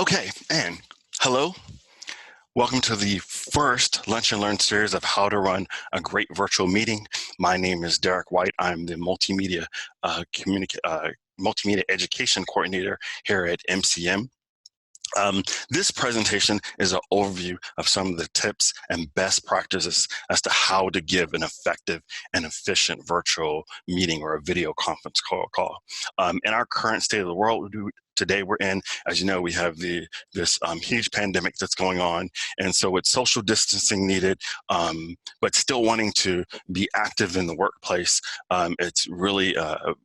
Okay, and hello. Welcome to the first Lunch and Learn series of how to run a great virtual meeting. My name is Derek White. I'm the multimedia multimedia education coordinator here at MCM. This presentation is an overview of some of the tips and best practices as to how to give an effective and efficient virtual meeting or a video conference call. In our current state of the world, today we're in, as you know, we have this huge pandemic that's going on, and so with social distancing needed, but still wanting to be active in the workplace, it's really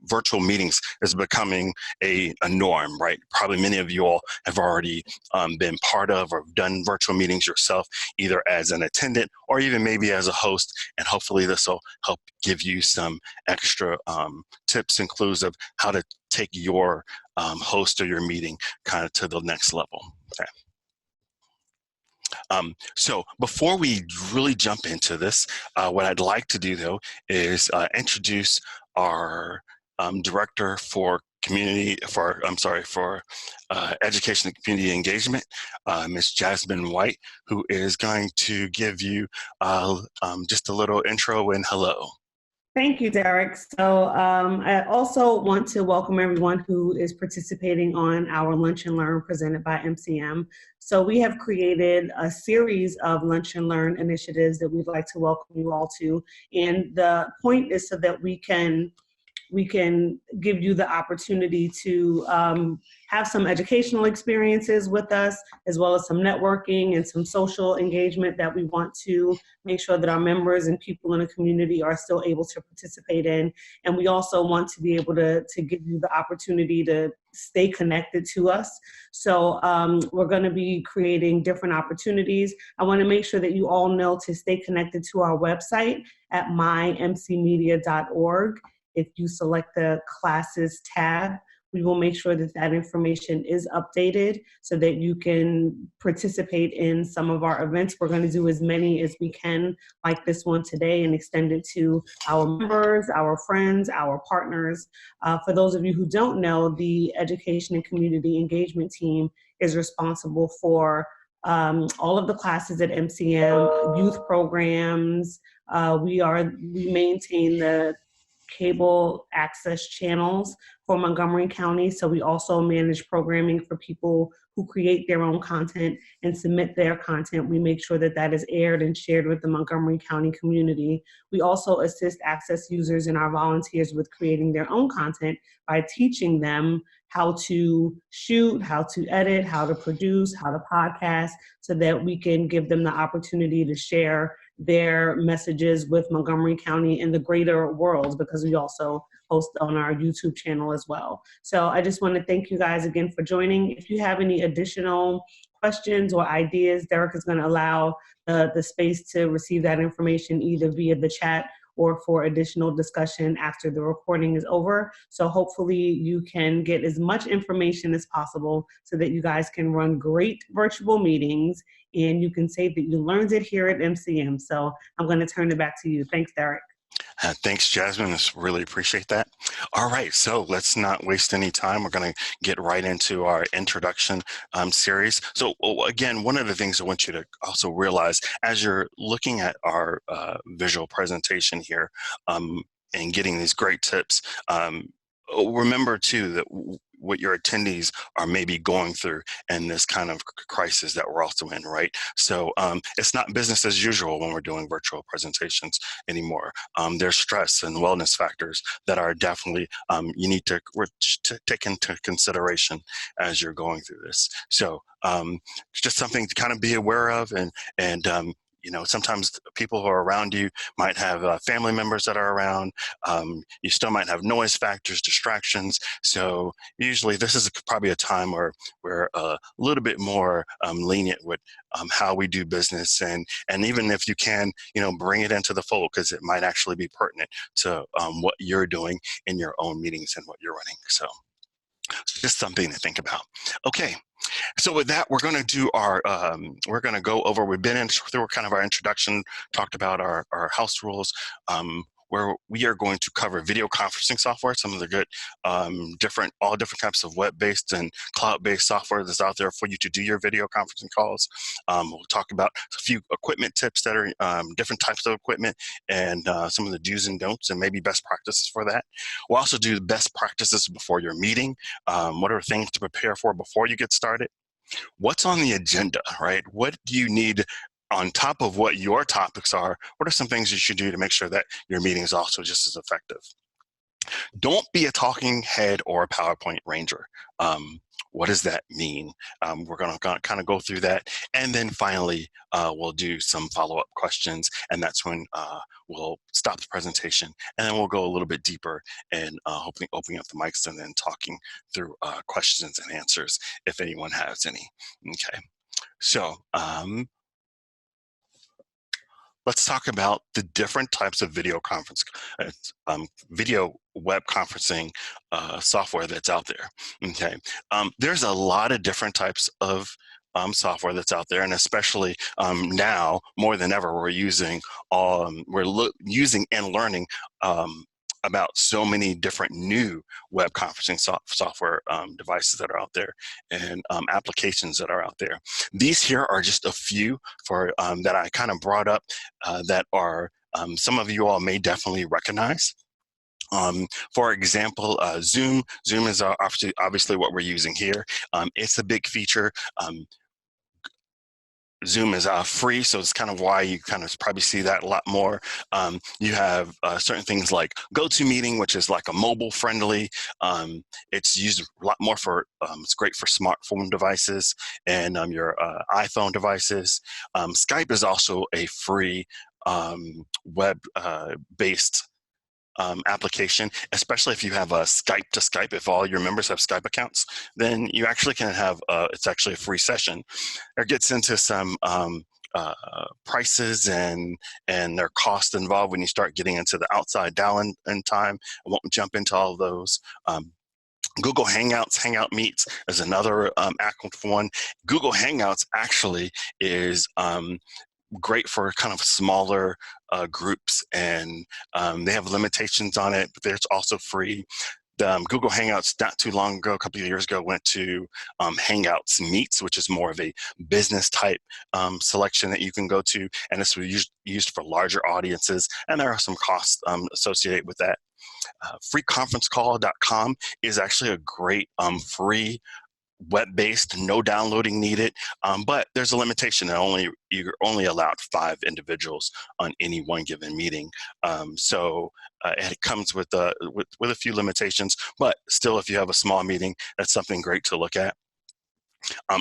virtual meetings is becoming a norm, right? Probably many of you all have already been part of or done virtual meetings yourself, either as an attendant or even maybe as a host, and hopefully this will help give you some extra tips and clues of how to take your host or your meeting kind of to the next level. Okay. So before we really jump into this, what I'd like to do though is introduce our director for education and community engagement, Ms. Jasmine White, who is going to give you just a little intro and hello. Thank you, Derek. So I also want to welcome everyone who is participating on our Lunch and Learn presented by MCM. So we have created a series of Lunch and Learn initiatives that we'd like to welcome you all to. And the point is so that we can give you the opportunity to have some educational experiences with us, as well as some networking and some social engagement that we want to make sure that our members and people in the community are still able to participate in. And we also want to be able to give you the opportunity to stay connected to us. So we're going to be creating different opportunities. I want to make sure that you all know to stay connected to our website at mymcmedia.org. If you select the classes tab, we will make sure that that information is updated so that you can participate in some of our events. We're going to do as many as we can, like this one today, and extend it to our members, our friends, our partners. For those of you who don't know, the Education and Community Engagement team is responsible for all of the classes at MCM, youth programs. We maintain the cable access channels for Montgomery County. So we also manage programming for people who create their own content and submit their content. We make sure that that is aired and shared with the Montgomery County community. We also assist access users and our volunteers with creating their own content by teaching them how to shoot, how to edit, how to produce, how to podcast, so that we can give them the opportunity to share their messages with Montgomery County and the greater world, because we also host on our YouTube channel as well. So I just want to thank you guys again for joining. If you have any additional questions or ideas, Derek is going to allow the space to receive that information either via the chat or for additional discussion after the recording is over. So hopefully you can get as much information as possible so that you guys can run great virtual meetings and you can say that you learned it here at MCM. So I'm going to turn it back to you. Thanks, Derek. Thanks, Jasmine. I really appreciate that. All right, so let's not waste any time. We're going to get right into our introduction series. So again, one of the things I want you to also realize as you're looking at our visual presentation here and getting these great tips, remember too that what your attendees are maybe going through in this kind of crisis that we're also in, right? So it's not business as usual when we're doing virtual presentations anymore. There's stress and wellness factors that are definitely you need to take into consideration as you're going through this. So just something to kind of be aware of, and you know, sometimes people who are around you might have family members that are around. You still might have noise factors, distractions. So usually this is probably a time where we're a little bit more lenient with how we do business. And even if you can, you know, bring it into the fold, because it might actually be pertinent to what you're doing in your own meetings and what you're running. So just something to think about. Okay. So with that, we're going to do our, we're going to go over, we've been through kind of our introduction, talked about our house rules. where we are going to cover video conferencing software, some of the good, all different types of web-based and cloud-based software that's out there for you to do your video conferencing calls. We'll talk about a few equipment tips that are different types of equipment and some of the do's and don'ts and maybe best practices for that. We'll also do the best practices before your meeting. What are things to prepare for before you get started? What's on the agenda, right? What do you need on top of what your topics are? What are some things you should do to make sure that your meeting is also just as effective? Don't be a talking head or a PowerPoint ranger. What does that mean? We're going to kind of go through that. And then finally, we'll do some follow-up questions. And that's when we'll stop the presentation. And then we'll go a little bit deeper and hopefully opening up the mics and then talking through questions and answers if anyone has any. Okay. So let's talk about the different types of video video web conferencing software that's out there. Okay, there's a lot of different types of software that's out there, and especially now more than ever, we're using using and learning about so many different new web conferencing software devices that are out there and applications that are out there. These here are just a few for that I kind of brought up that are some of you all may definitely recognize. For example, Zoom. Zoom is obviously what we're using here. It's a big feature. Zoom is free, so it's kind of why you kind of probably see that a lot more. You have certain things like GoToMeeting, which is like a mobile-friendly. It's used a lot more for, it's great for smartphone devices and your iPhone devices. Skype is also a free web-based application, especially if you have a Skype to Skype. If all your members have Skype accounts, then you actually can have, it's actually a free session. It gets into some prices and their cost involved when you start getting into the outside down in time. I won't jump into all of those. Google Hangouts, Hangout Meets is another active one. Google Hangouts actually is great for kind of smaller groups, and they have limitations on it, but it's also free. Google Hangouts not too long ago, a couple of years ago, went to Hangouts Meets, which is more of a business type selection that you can go to, and this was used for larger audiences, and there are some costs associated with that. Freeconferencecall.com is actually a great free web-based, no downloading needed, but there's a limitation that you're only allowed 5 individuals on any one given meeting. So it comes with a few limitations, but still, if you have a small meeting, that's something great to look at.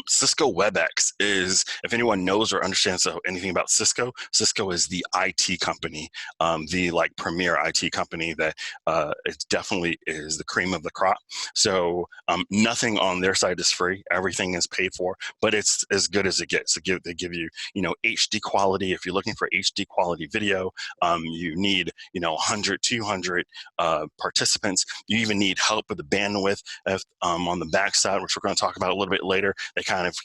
Cisco WebEx is, if anyone knows or understands anything about Cisco, Cisco is the IT company, the premier IT company that it definitely is the cream of the crop. So nothing on their side is free. Everything is paid for, but it's as good as it gets. They give you, HD quality. If you're looking for HD quality video, you need, 100, 200 participants. You even need help with the bandwidth on the backside, which we're going to talk about a little bit later. They kind of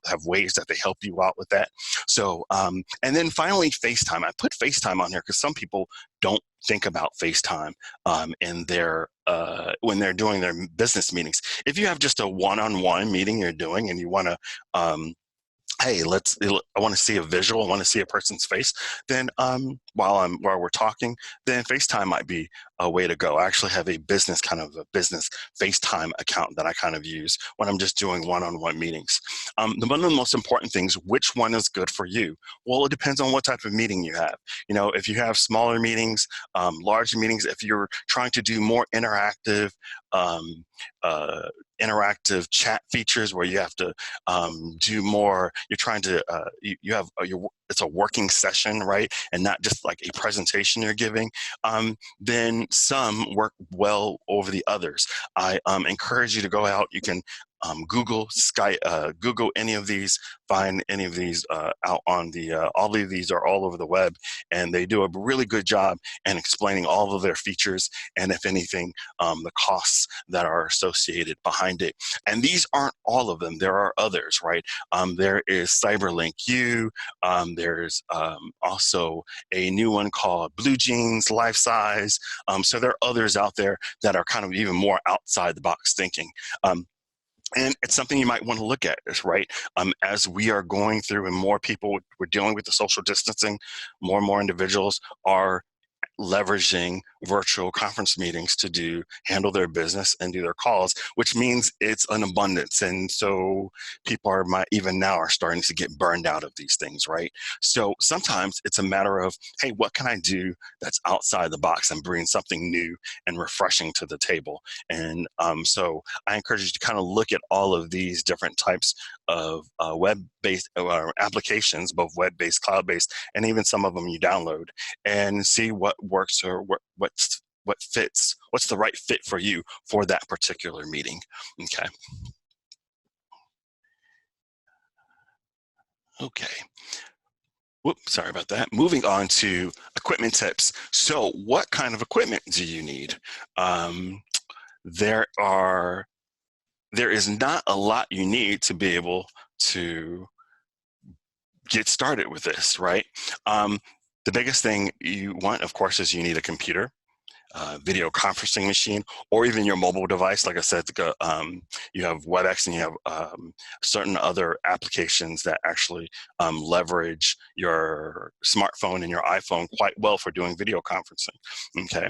have ways that they help you out with that. So, and then finally, FaceTime. I put FaceTime on here because some people don't think about FaceTime in their when they're doing their business meetings. If you have just a one-on-one meeting you're doing and you want to hey, I want to see a visual, I want to see a person's face, then while we're talking, then FaceTime might be a way to go. I actually have a business FaceTime account that I kind of use when I'm just doing one-on-one meetings. One of the most important things, which one is good for you? Well, it depends on what type of meeting you have. If you have smaller meetings, larger meetings, if you're trying to do more interactive chat features where you have to do more, you're trying to, it's a working session, right? And not just like a presentation you're giving, then some work well over the others. I encourage you to go out. You can Google, Google any of these, find any of these out on the, all of these are all over the web, and they do a really good job in explaining all of their features and, if anything, the costs that are associated behind it. And these aren't all of them. There are others, right? There is CyberLink U. There's also a new one called Blue Jeans Life Size. So there are others out there that are kind of even more outside the box thinking. And it's something you might want to look at, right? As we are going through and more people, we're dealing with the social distancing, more and more individuals are leveraging virtual conference meetings to handle their business and do their calls, which means it's an abundance. And so people even now are starting to get burned out of these things, right? So sometimes it's a matter of, hey, what can I do that's outside the box and bring something new and refreshing to the table? And so I encourage you to kind of look at all of these different types of web-based applications, both web-based, cloud-based, and even some of them you download, and see what works or what fits, what's the right fit for you for that particular meeting. Okay. Okay. Whoops, sorry about that. Moving on to equipment tips. So what kind of equipment do you need? There is not a lot you need to be able to get started with this, right? The biggest thing you want, of course, is you need a computer, video conferencing machine, or even your mobile device. Like I said, you have WebEx and you have certain other applications that actually leverage your smartphone and your iPhone quite well for doing video conferencing. Okay,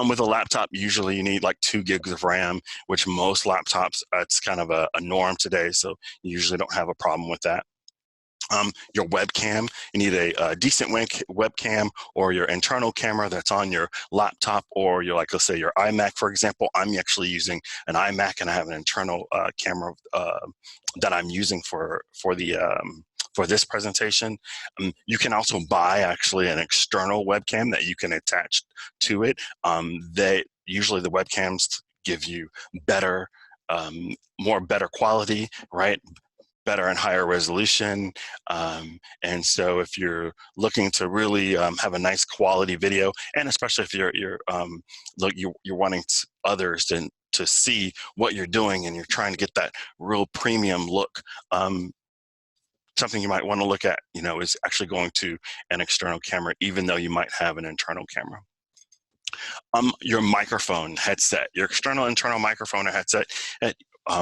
with a laptop, usually you need like 2 gigs of RAM, which most laptops, it's kind of a norm today, so you usually don't have a problem with that. Your webcam, you need a decent webcam or your internal camera that's on your laptop or your, like, let's say your iMac, for example. I'm actually using an iMac and I have an internal camera that I'm using for this presentation. You can also buy actually an external webcam that you can attach to it. Usually the webcams give you better quality, right? Better and higher resolution. And so if you're looking to really have a nice quality video, and especially if you're wanting others to see what you're doing and you're trying to get that real premium look, something you might want to look at, is actually going to an external camera, even though you might have an internal camera. Your microphone headset, your external internal microphone or headset.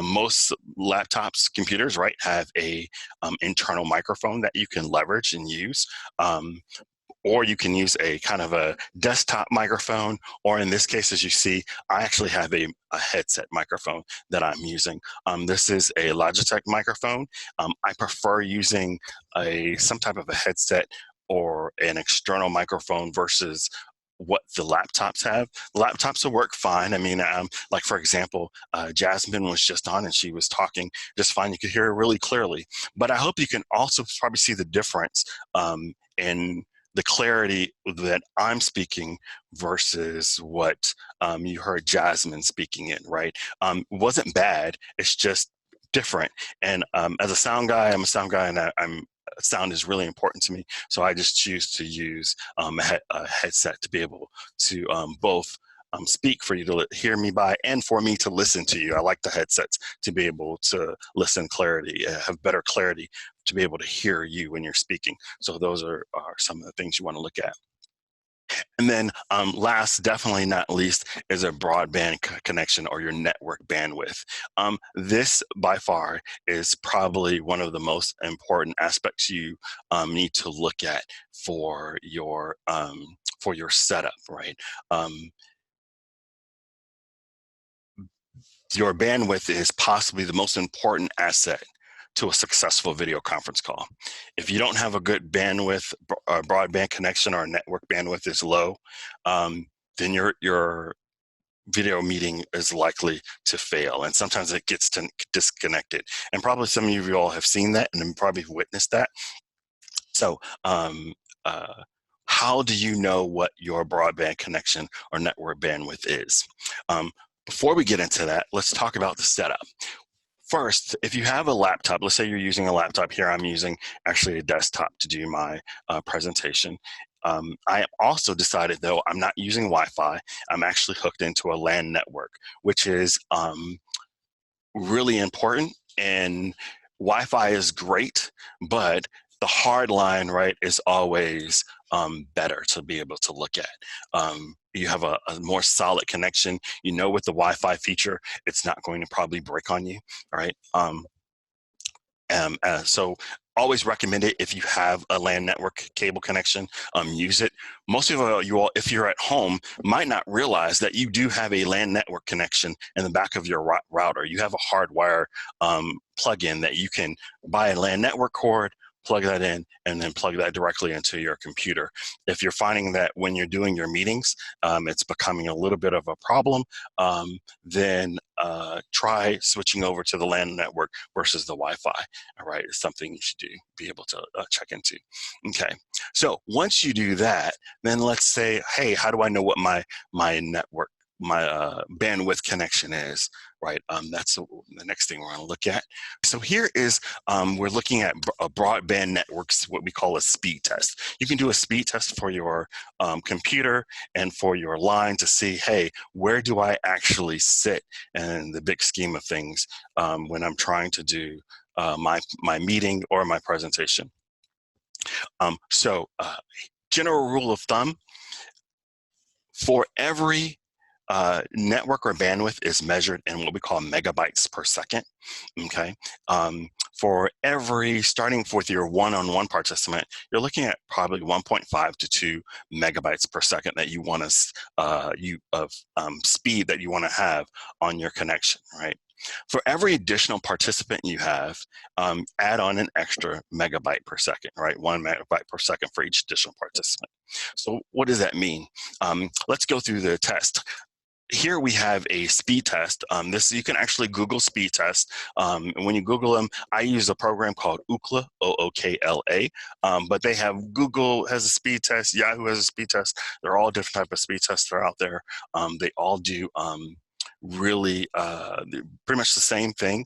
Most laptops, computers, right, have a internal microphone that you can leverage and use. Or you can use a kind of a desktop microphone, or in this case, as you see, I actually have a headset microphone that I'm using. This is a Logitech microphone. I prefer using some type of a headset or an external microphone versus what the laptops have. Laptops will work fine. I mean, like for example, Jasmine was just on and she was talking just fine. You could hear her really clearly. But I hope you can also probably see the difference in the clarity that I'm speaking versus what you heard Jasmine speaking in, right? It wasn't bad. It's just different. And as a sound guy, I'm a sound guy, and sound is really important to me. So I just choose to use a headset to be able to both speak for you to hear me by and for me to listen to you. I like the headsets to be able to listen clarity, have better clarity to be able to hear you when you're speaking. So those are some of the things you want to look at. And then last, definitely not least, is a broadband connection or your network bandwidth. This, by far, is probably one of the most important aspects you need to look at for your setup, right? Your bandwidth is possibly the most important asset to a successful video conference call. If you don't have a good bandwidth, broadband connection, or network bandwidth is low, then your video meeting is likely to fail. And sometimes it gets disconnected. And probably some of you all have seen that and probably witnessed that. So how do you know what your broadband connection or network bandwidth is? Before we get into that, let's talk about the setup. first, if you have a laptop, let's say you're using a laptop here, I'm using actually a desktop to do my presentation. I also decided, though, I'm not using Wi-Fi. I'm actually hooked into a LAN network, which is really important. And Wi-Fi is great, but the hard line, right, is always better to be able to look at. You have a more solid connection. You know, with the Wi-Fi feature, it's not going to probably break on you, right? So always recommend it if you have a LAN network cable connection, use it. Most of you all, if you're at home, might not realize that you do have a LAN network connection in the back of your router. You have a hardwire plug-in that you can buy a LAN network cord, plug that in, and then plug that directly into your computer. If you're finding that when you're doing your meetings, it's becoming a little bit of a problem, then try switching over to the LAN network versus the Wi-Fi. All right, it's something you should be able to check into. Okay, so once you do that, then let's say, hey, how do I know what my network, my bandwidth connection is, right? That's the next thing we're going to look at. So here is, we're looking at broadband networks, what we call a speed test. You can do a speed test for your computer and for your line to see, hey, where do I actually sit in the big scheme of things when I'm trying to do my meeting or my presentation. General rule of thumb, for every network or bandwidth is measured in what we call megabytes per second, okay? For every, starting with your one-on-one participant, you're looking at probably 1.5 to 2 megabytes per second that you want to, speed that you want to have on your connection, right? For every additional participant you have, add on an extra megabyte per second, right? 1 megabyte per second for each additional participant. So what does that mean? Let's go through the test. Here we have a speed test. This, you can actually Google speed test. When you Google them, I use a program called Ookla, O-O-K-L-A. But they have, Google has a speed test, Yahoo has a speed test. They're all different type of speed tests that are out there. They all do really pretty much the same thing.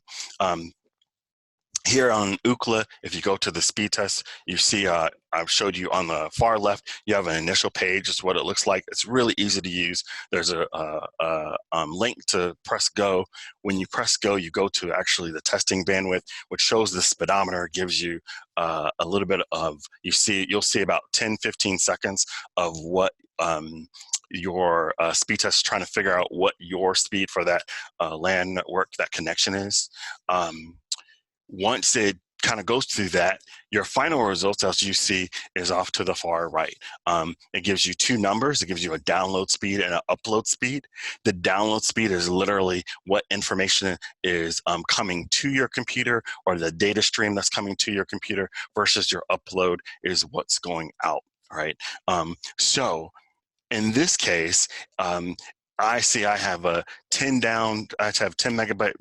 Here on Ookla, if you go to the speed test, you see I've showed you on the far left, you have an initial page. It's what it looks like. It's really easy to use. There's a link to press go. When you press go, you go to actually the testing bandwidth, which shows the speedometer, gives you a little bit of, you'll see about 10, 15 seconds of what your speed test is trying to figure out what your speed for that LAN network, that connection is. Once it kind of goes through that, your final results, as you see, is off to the far right. It gives you two numbers. It gives you a download speed and an upload speed. The download speed is literally what information is coming to your computer, or the data stream that's coming to your computer, versus your upload is what's going out, right? So in this case, I see I have a 10 megabytes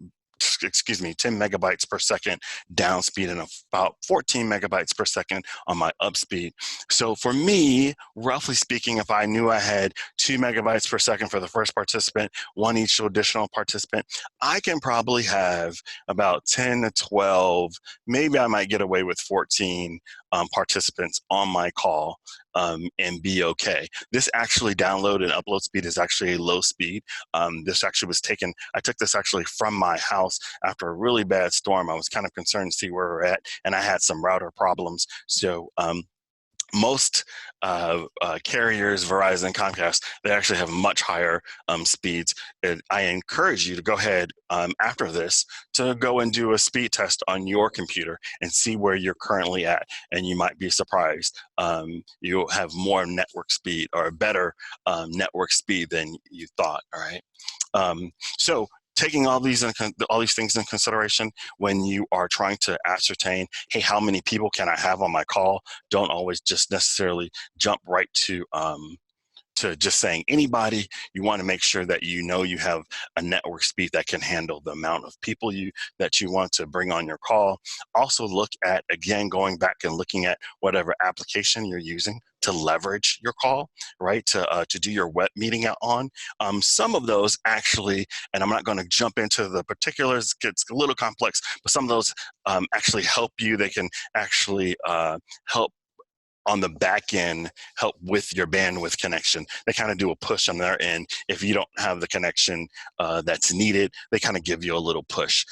per second down speed and about 14 megabytes per second on my up speed. So for me, roughly speaking, if I knew I had 2 megabytes per second for the first participant, one each additional participant, I can probably have about 10 to 12, maybe I might get away with 14 participants on my call and be okay. This actually download and upload speed is actually a low speed. This actually was taken, I took this actually from my house after a really bad storm. I was kind of concerned to see where we're at, and I had some router problems. So most carriers, Verizon, Comcast, they actually have much higher speeds. I encourage you to go ahead after this to go and do a speed test on your computer and see where you're currently at, and you might be surprised. You'll have more network speed, or a better network speed than you thought. All right. So taking all these things in consideration when you are trying to ascertain, hey, how many people can I have on my call? Don't always just necessarily jump right to just saying anybody. You want to make sure that you know you have a network speed that can handle the amount of people that you want to bring on your call. Also look at, again, going back and looking at whatever application you're using to leverage your call, right? To do your web meeting out on. Some of those actually, and I'm not going to jump into the particulars, it gets a little complex, but some of those actually help you. They can actually help on the back end, help with your bandwidth connection. They kind of do a push on their end. If you don't have the connection that's needed, they kind of give you a little push.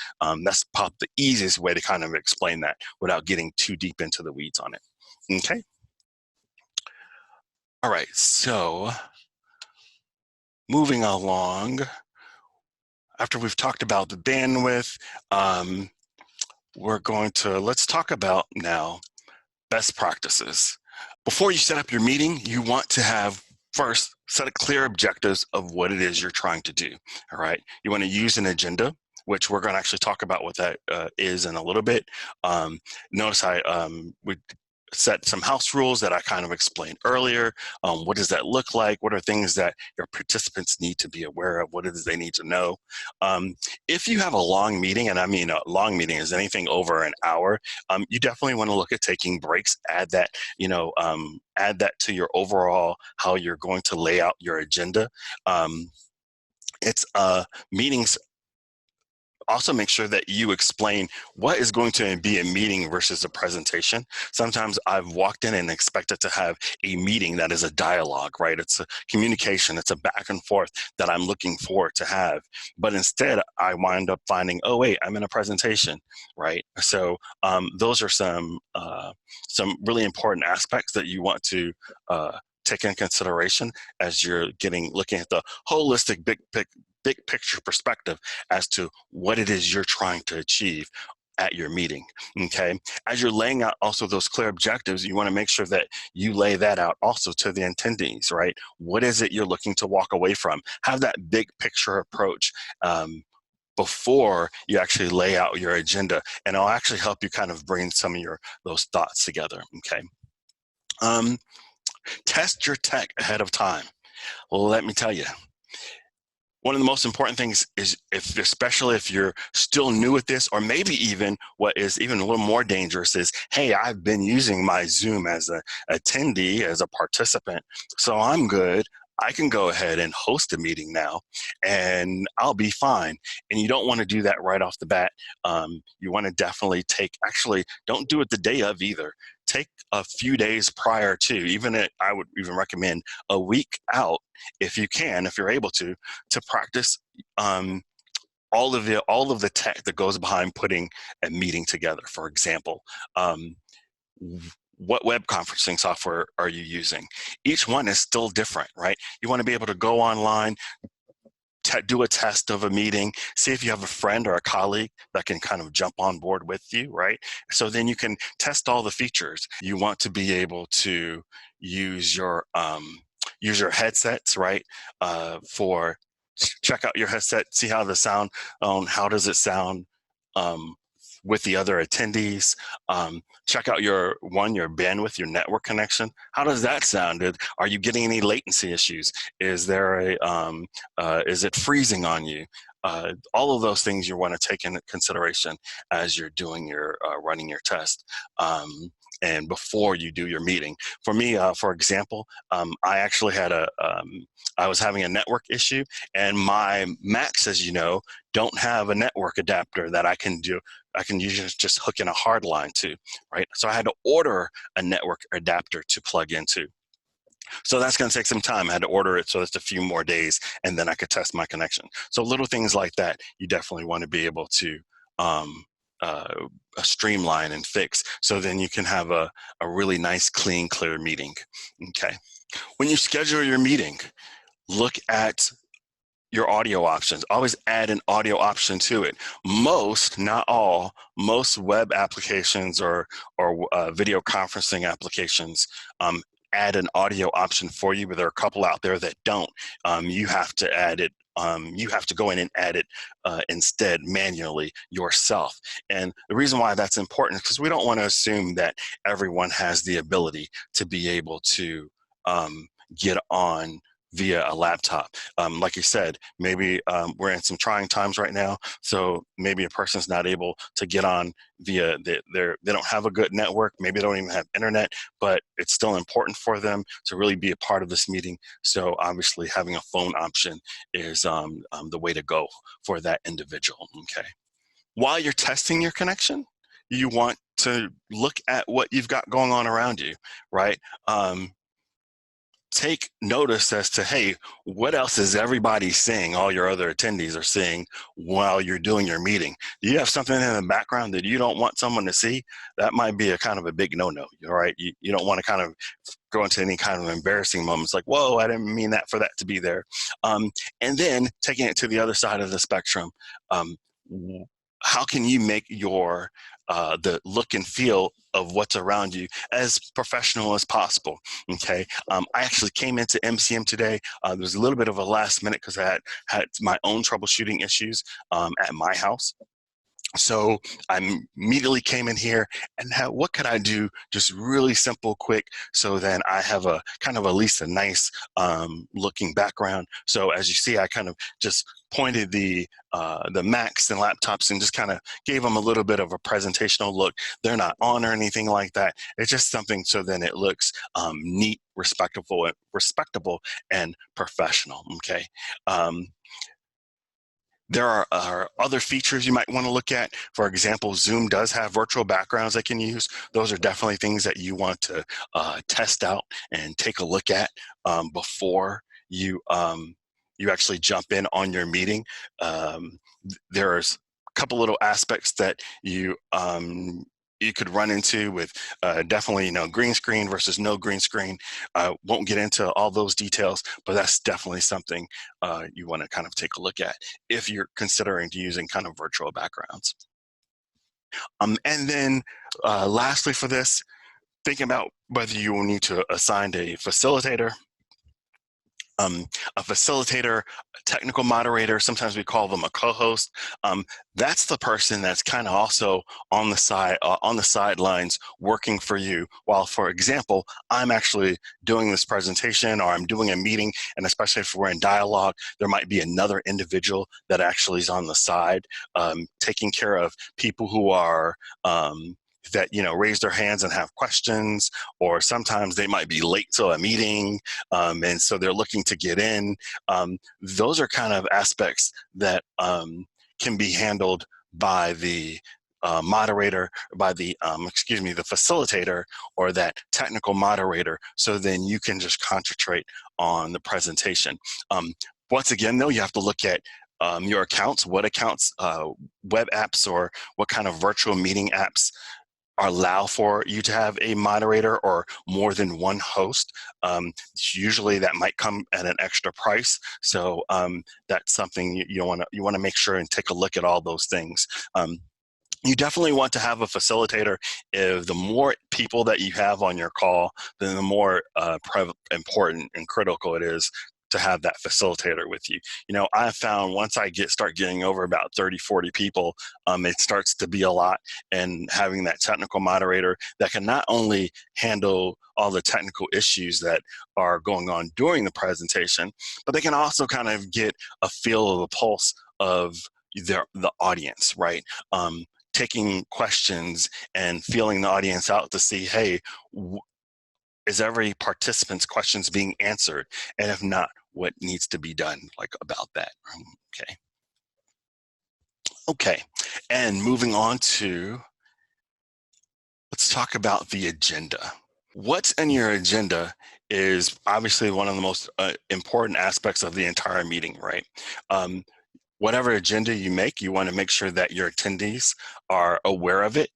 That's probably the easiest way to kind of explain that without getting too deep into the weeds on it. Okay. All right, so moving along, after we've talked about the bandwidth, let's talk about now best practices. Before you set up your meeting, you want to have first set clear objectives of what it is you're trying to do. All right. You want to use an agenda, which we're going to actually talk about what that is in a little bit. Notice we set some house rules that I kind of explained earlier. What does that look like? What are things that your participants need to be aware of? What is they need to know? If you have a long meeting, and I mean a long meeting is anything over an hour, you definitely want to look at taking breaks. Add that, add that to your overall how you're going to lay out your agenda. Meetings. Also make sure that you explain what is going to be a meeting versus a presentation. Sometimes I've walked in and expected to have a meeting that is a dialogue, right? It's a communication, it's a back and forth that I'm looking forward to have. But instead, I wind up finding, oh wait, I'm in a presentation, right? So those are some really important aspects that you want to take in consideration as you're looking at the holistic big picture perspective as to what it is you're trying to achieve at your meeting, okay? As you're laying out also those clear objectives, you want to make sure that you lay that out also to the attendees, right? What is it you're looking to walk away from? Have that big picture approach before you actually lay out your agenda, and it'll actually help you kind of bring some of those thoughts together, okay? Test your tech ahead of time. Well, let me tell you, one of the most important things is, especially if you're still new at this, or maybe even what is even a little more dangerous is, hey, I've been using my Zoom as an attendee, as a participant, so I'm good. I can go ahead and host a meeting now and I'll be fine. And you don't want to do that right off the bat. You want to definitely don't do it the day of either. Take a few days prior to, I would even recommend a week out if you can, if you're able to practice all of the tech that goes behind putting a meeting together. For example, what web conferencing software are you using? Each one is still different, right? You want to be able to go online, do a test of a meeting, see if you have a friend or a colleague that can kind of jump on board with you, right? So then you can test all the features. You want to be able to use your headsets, right? Check out your headset, see how how does it sound with the other attendees. Check out your bandwidth, your network connection. How does that sound? Are you getting any latency issues? Is it freezing on you? All of those things you want to take into consideration as you're doing running your test. And before you do your meeting. For me, for example, I actually I was having a network issue, and my Macs, as you know, don't have a network adapter that I can do. I can usually just hook in a hard line to, right? So I had to order a network adapter to plug into. So that's going to take some time. I had to order it, so it's a few more days, and then I could test my connection. So little things like that, you definitely want to be able to streamline and fix, so then you can have a really nice, clean, clear meeting, okay? When you schedule your meeting, look at your audio options. Always add an audio option to it. Most, not all, most web applications or video conferencing applications add an audio option for you, but there are a couple out there that don't. You have to add it. You have to go in and add it instead manually yourself. And the reason why that's important is because we don't want to assume that everyone has the ability to be able to get on via a laptop. Like you said, maybe we're in some trying times right now, so maybe a person's not able to get on via they don't have a good network, maybe they don't even have internet, but it's still important for them to really be a part of this meeting. So obviously having a phone option is the way to go for that individual. Okay. While you're testing your connection, you want to look at what you've got going on around you, right? Take notice as to, hey, what else is everybody seeing, all your other attendees are seeing while you're doing your meeting? Do you have something in the background that you don't want someone to see? That might be a kind of a big no-no, right? You don't want to kind of go into any kind of embarrassing moments like, whoa, I didn't mean that for that to be there. And then taking it to the other side of the spectrum, how can you make your the look and feel of what's around you as professional as possible? Okay, I actually came into MCM today. There was a little bit of a last minute because I had my own troubleshooting issues at my house. So I immediately came in here and what could I do just really simple, quick, so then I have a kind of at least a nice looking background. So as you see, I kind of just pointed the Macs and laptops and just kind of gave them a little bit of a presentational look. They're not on or anything like that. It's just something so then it looks neat, respectable, and professional. Okay. There are other features you might want to look at. For example, Zoom does have virtual backgrounds they can use. Those are definitely things that you want to test out and take a look at before you actually jump in on your meeting. There's a couple little aspects that you could run into with definitely, green screen versus no green screen. I won't get into all those details, but that's definitely something you want to kind of take a look at if you're considering using kind of virtual backgrounds. And then lastly for this, thinking about whether you will need to assign a facilitator. A facilitator, a technical moderator, sometimes we call them a co-host. That's the person that's kind of also on the side, on the sidelines working for you. While, for example, I'm actually doing this presentation or I'm doing a meeting, and especially if we're in dialogue, there might be another individual that actually is on the side taking care of people who are that raise their hands and have questions, or sometimes they might be late to a meeting and so they're looking to get in. Those are kind of aspects that can be handled by the moderator, by the the facilitator or that technical moderator, so then you can just concentrate on the presentation. Once again though, you have to look at your accounts, what accounts, web apps or what kind of virtual meeting apps allow for you to have a moderator or more than one host. Usually that might come at an extra price. So that's something you want to make sure and take a look at all those things. You definitely want to have a facilitator. If the more people that you have on your call, then the more important and critical it is to have that facilitator with you. I found once I start getting over about 30, 40 people, it starts to be a lot, and having that technical moderator that can not only handle all the technical issues that are going on during the presentation, but they can also kind of get a feel of the pulse of the audience, right? Taking questions and feeling the audience out to see, hey, is every participant's questions being answered? And if not, what needs to be done about that? Okay. And moving on to, let's talk about the agenda. What's in your agenda is obviously one of the most important aspects of the entire meeting, right? Whatever agenda you make, you want to make sure that your attendees are aware of it,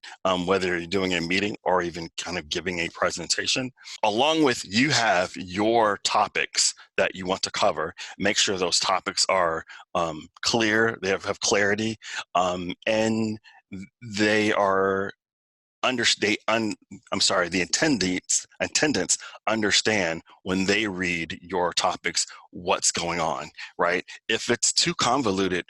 whether you're doing a meeting or even kind of giving a presentation. Along with, you have your topics that you want to cover. Make sure those topics are clear, they have clarity, and they are the attendants understand when they read your topics what's going on, right? If it's too convoluted,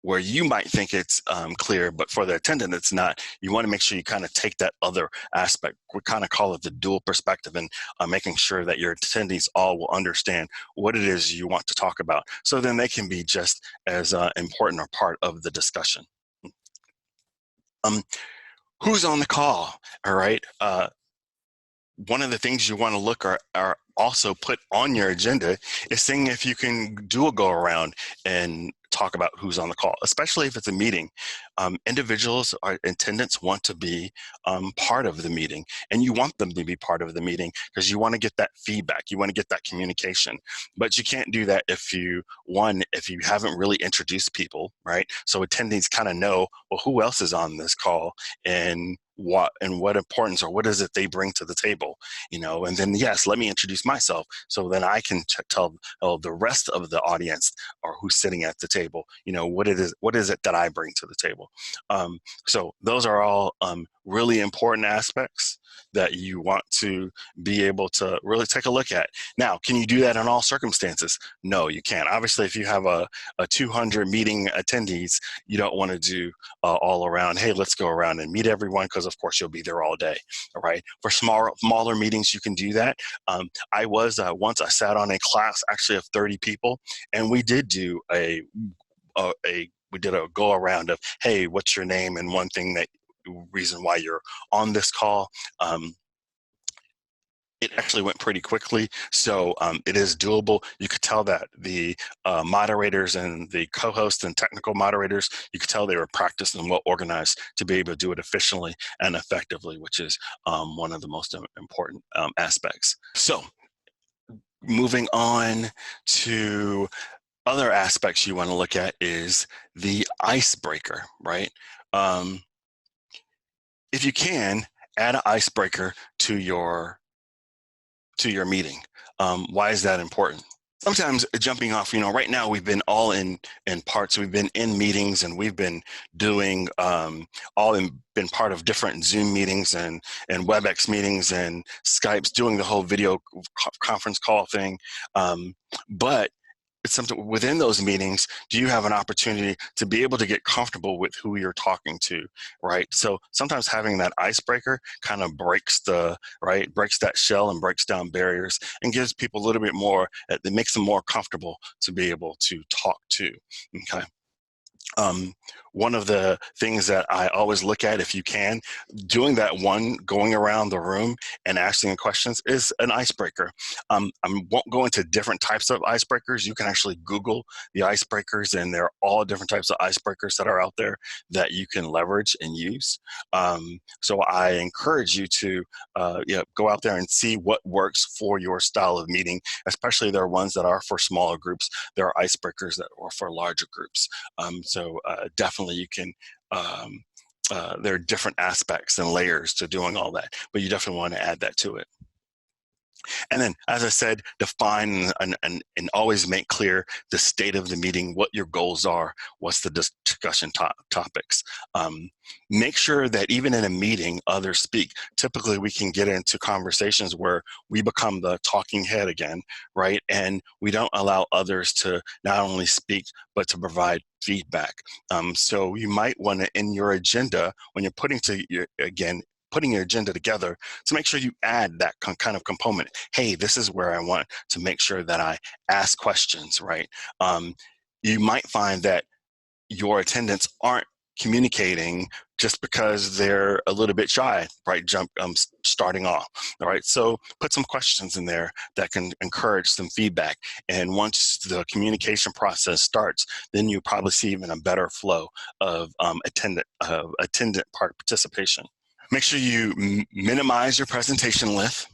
where you might think it's clear, but for the attendant it's not. You want to make sure you kind of take that other aspect. We kind of call it the dual perspective, and making sure that your attendees all will understand what it is you want to talk about, so then they can be just as important or part of the discussion. Who's on the call? All right. One of the things you want to look are also put on your agenda is seeing if you can do a go around and talk about who's on the call, especially if it's a meeting. Individuals or attendants want to be part of the meeting, and you want them to be part of the meeting because you want to get that feedback, you want to get that communication. But you can't do that if you haven't really introduced people, right? So attendees kind of know, well, who else is on this call, and what importance, or what is it they bring to the table, and then, yes, let me introduce myself so then I can tell the rest of the audience or who's sitting at the table, what is it that I bring to the table. So those are all really important aspects that you want to be able to really take a look at. Now, can you do that in all circumstances? No, you can't. Obviously, if you have a 200 meeting attendees, you don't want to do all around, hey, let's go around and meet everyone, because of course you'll be there all day. All right. For smaller meetings, you can do that. Once I sat on a class actually of 30 people, and we did do we did a go around of, hey, what's your name, and one reason why you're on this call. It actually went pretty quickly, so it is doable. You could tell that the moderators and the co-hosts and technical moderators, you could tell they were practiced and well organized to be able to do it efficiently and effectively, which is one of the most important aspects. So moving on to other aspects you want to look at is the icebreaker, right? If you can, add an icebreaker to your meeting. Why is that important? Sometimes jumping off, right now we've been all in parts. We've been in meetings, and we've been doing been part of different Zoom meetings and WebEx meetings and Skypes, doing the whole video conference call thing. But it's something within those meetings, do you have an opportunity to be able to get comfortable with who you're talking to, right? So sometimes having that icebreaker kind of breaks that shell and breaks down barriers and gives people a little bit more, it makes them more comfortable to be able to talk to, okay? One of the things that I always look at, if you can, doing that one, going around the room and asking questions, is an icebreaker. I won't go into different types of icebreakers. You can actually Google the icebreakers, and there are all different types of icebreakers that are out there that you can leverage and use. So I encourage you to go out there and see what works for your style of meeting, especially there are ones that are for smaller groups. There are icebreakers that are for larger groups. So definitely you can, there are different aspects and layers to doing all that, but you definitely want to add that to it. And then, as I said, define and always make clear the state of the meeting, what your goals are, what's the discussion topics. Make sure that even in a meeting, others speak. Typically, we can get into conversations where we become the talking head again, right? And we don't allow others to not only speak, but to provide feedback. So you might want to, in your agenda, when you're putting your agenda together, to make sure you add that kind of component. Hey, this is where I want to make sure that I ask questions, right? You might find that your attendants aren't communicating just because they're a little bit shy, right? Starting off, all right? So put some questions in there that can encourage some feedback. And once the communication process starts, then you probably see even a better flow of attendant participation. Make sure you minimize your presentation length.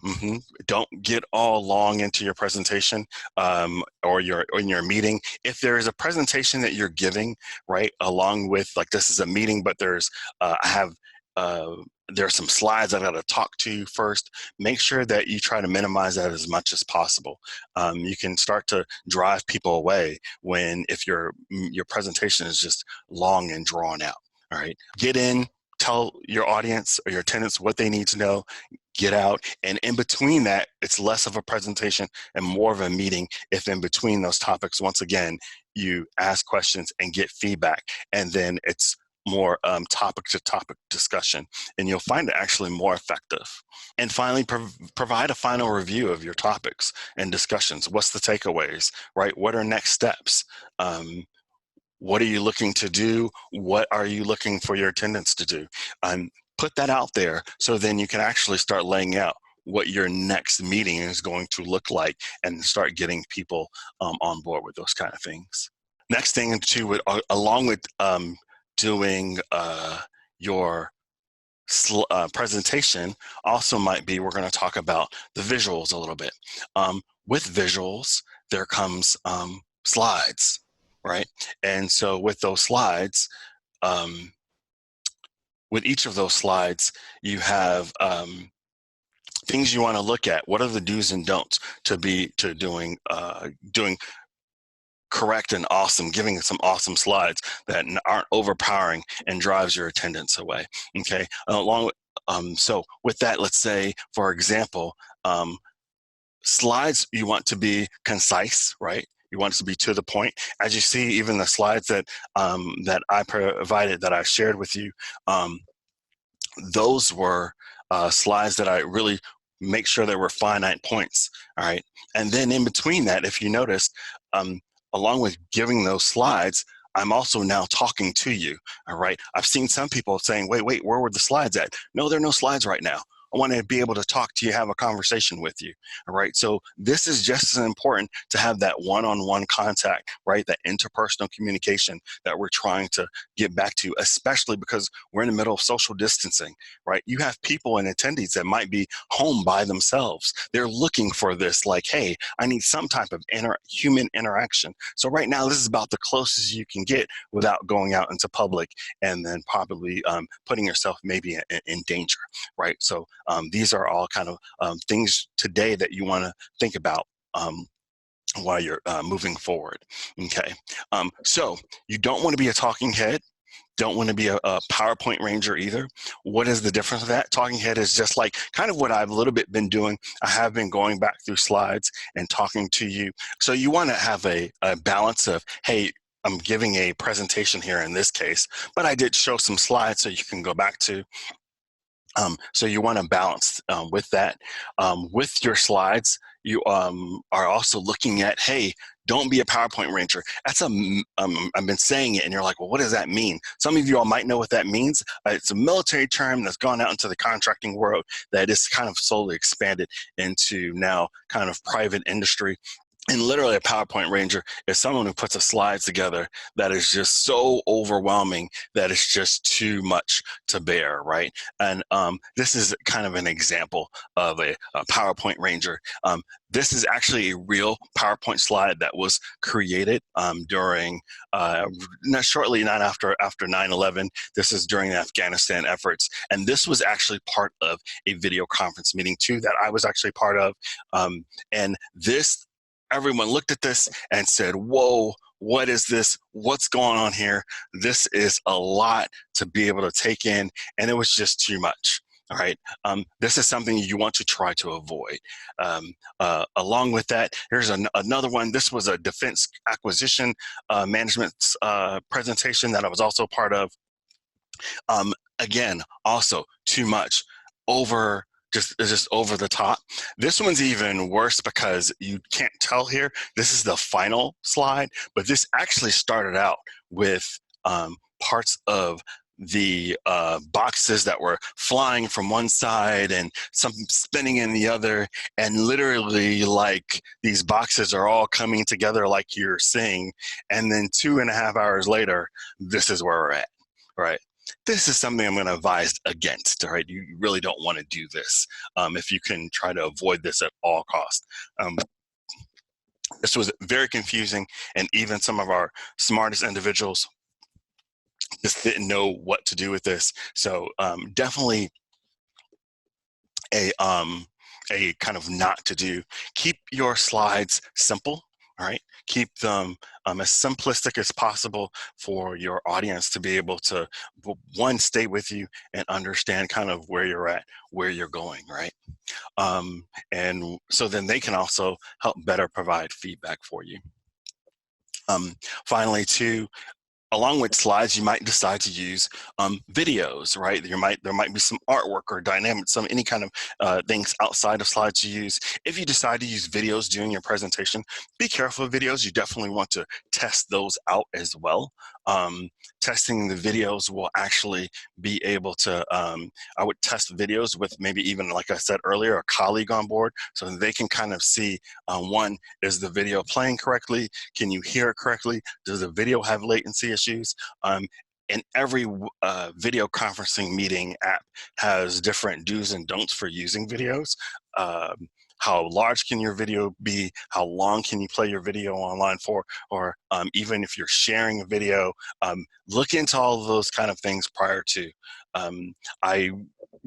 Don't get all long into your presentation or in your meeting. If there is a presentation that you're giving, right, along with, like, this is a meeting, but there's some slides I got to talk to you first. Make sure that you try to minimize that as much as possible. You can start to drive people away if your presentation is just long and drawn out. All right, get in. Tell your audience or your attendants what they need to know, get out, and in between that, it's less of a presentation and more of a meeting if in between those topics, once again, you ask questions and get feedback, and then it's more topic to topic discussion, and you'll find it actually more effective. And finally, provide a final review of your topics and discussions. What's the takeaways, right? What are next steps? What are you looking to do? What are you looking for your attendants to do? Put that out there so then you can actually start laying out what your next meeting is going to look like and start getting people on board with those kind of things. Next thing too, along with doing your presentation, also might be, we're going to talk about the visuals a little bit. With visuals, there comes slides, right? And so with those slides, with each of those slides, you have things you want to look at. What are the do's and don'ts to doing correct and awesome, giving some awesome slides that aren't overpowering and drives your attendance away. Okay, along with so with that, let's say, for example, slides, you want to be concise, right? You want it to be to the point. As you see, even the slides that that I provided, that I shared with you, those were slides that I really make sure there were finite points. All right, and then in between that, if you notice, along with giving those slides, I'm also now talking to you. All right, I've seen some people saying, wait, where were the slides at? No, there are no slides right now. I want to be able to talk to you, have a conversation with you. All right, so this is just as important to have that one-on-one contact, right? That interpersonal communication that we're trying to get back to, especially because we're in the middle of social distancing, right? You have people and attendees that might be home by themselves. They're looking for this, like, hey, I need some type of human interaction. So right now, this is about the closest you can get without going out into public and then probably putting yourself maybe in danger, right? So these are all kind of things today that you want to think about while you're moving forward. Okay, so you don't want to be a talking head. Don't want to be a PowerPoint ranger either. What is the difference of that? Talking head is just like kind of what I've a little bit been doing. I have been going back through slides and talking to you. So you want to have a balance of, hey, I'm giving a presentation here in this case, but I did show some slides so you can go back to. So you want to balance with that. With your slides, you are also looking at, hey, don't be a PowerPoint ranger. That's I've been saying it, and you're like, well, what does that mean? Some of you all might know what that means. It's a military term that's gone out into the contracting world that is kind of slowly expanded into now kind of private industry. And literally, a PowerPoint ranger is someone who puts a slide together that is just so overwhelming that it's just too much to bear, right? And this is kind of an example of a PowerPoint ranger. This is actually a real PowerPoint slide that was created during, shortly not after 9/11. This is during the Afghanistan efforts. And this was actually part of a video conference meeting too that I was actually part of. And this, everyone looked at this and said, whoa, what is this? What's going on here? This is a lot to be able to take in, and it was just too much. All right, this is something you want to try to avoid. Along with that, here's another one. This was a defense acquisition management presentation that I was also part of. Again, also too much, just over the top. This one's even worse because you can't tell here. This is the final slide, but this actually started out with parts of the boxes that were flying from one side and some spinning in the other, and literally like these boxes are all coming together like you're seeing, and then 2.5 hours later, this is where we're at, right? This is something I'm going to advise against, all right? You really don't want to do this if you can try to avoid this at all costs. This was very confusing, and even some of our smartest individuals just didn't know what to do with this. So definitely a kind of not to do. Keep your slides simple. All right, keep them as simplistic as possible for your audience to be able to, one, stay with you and understand kind of where you're at, where you're going, right? And so then they can also help better provide feedback for you. Finally, too, along with slides, you might decide to use videos, right? There might be some artwork or dynamics, any kind of things outside of slides you use. If you decide to use videos during your presentation, be careful of videos. You definitely want to test those out as well. Testing the videos will actually be able to, I would test videos with maybe even, like I said earlier, a colleague on board so they can kind of see, one, is the video playing correctly? Can you hear it correctly? Does the video have latency issues? And every video conferencing meeting app has different do's and don'ts for using videos. How large can your video be? How long can you play your video online for? Or even if you're sharing a video, look into all of those kind of things prior to. I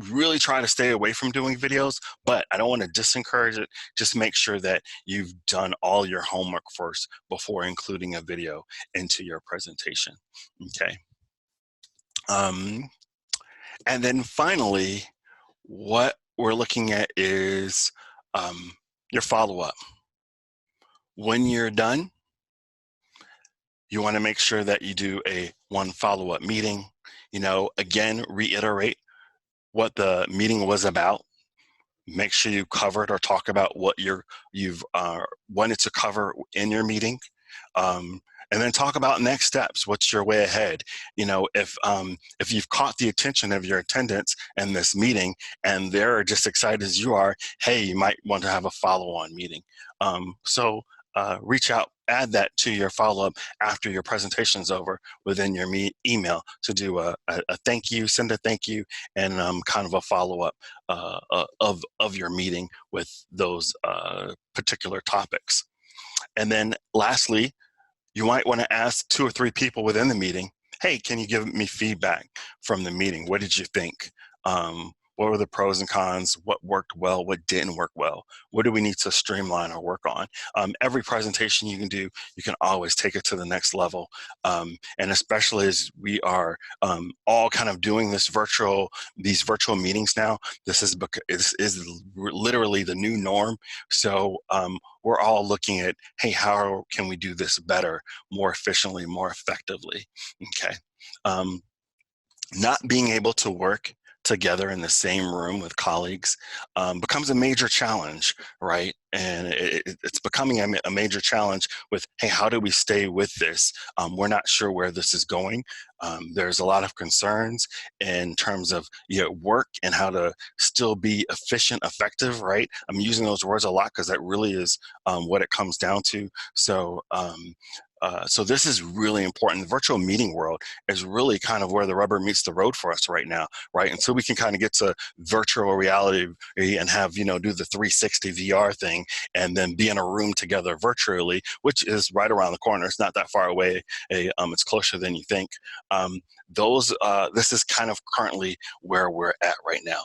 really try to stay away from doing videos, but I don't want to disencourage it. Just make sure that you've done all your homework first before including a video into your presentation, okay? And then finally, what we're looking at is your follow-up. When you're done, you want to make sure that you do one follow-up meeting. You know, again, reiterate what the meeting was about. Make sure you covered or talk about what you've wanted to cover in your meeting. And then talk about next steps. What's your way ahead? You know, if you've caught the attention of your attendants in this meeting and they're just excited as you are, hey, you might want to have a follow-on meeting. So reach out, add that to your follow-up after your presentation's over within your email to do a thank you, send a thank you, and kind of a follow-up of your meeting with those particular topics. And then lastly, you might want to ask 2 or 3 people within the meeting, hey, can you give me feedback from the meeting? What did you think? What were the pros and cons? What worked well? What didn't work well? What do we need to streamline or work on? Every presentation you can do, you can always take it to the next level. And especially as we are all kind of doing these virtual meetings now, this is literally the new norm. So we're all looking at, hey, how can we do this better, more efficiently, more effectively, okay? Not being able to work together in the same room with colleagues becomes a major challenge, right? And it's becoming a major challenge with, hey, how do we stay with this? We're not sure where this is going. There's a lot of concerns in terms of work and how to still be efficient, effective, right? I'm using those words a lot because that really is what it comes down to. So so this is really important. The virtual meeting world is really kind of where the rubber meets the road for us right now, right? And so we can kind of get to virtual reality and have, do the 360 VR thing and then be in a room together virtually, which is right around the corner. It's not that far away. It's closer than you think. This is kind of currently where we're at right now.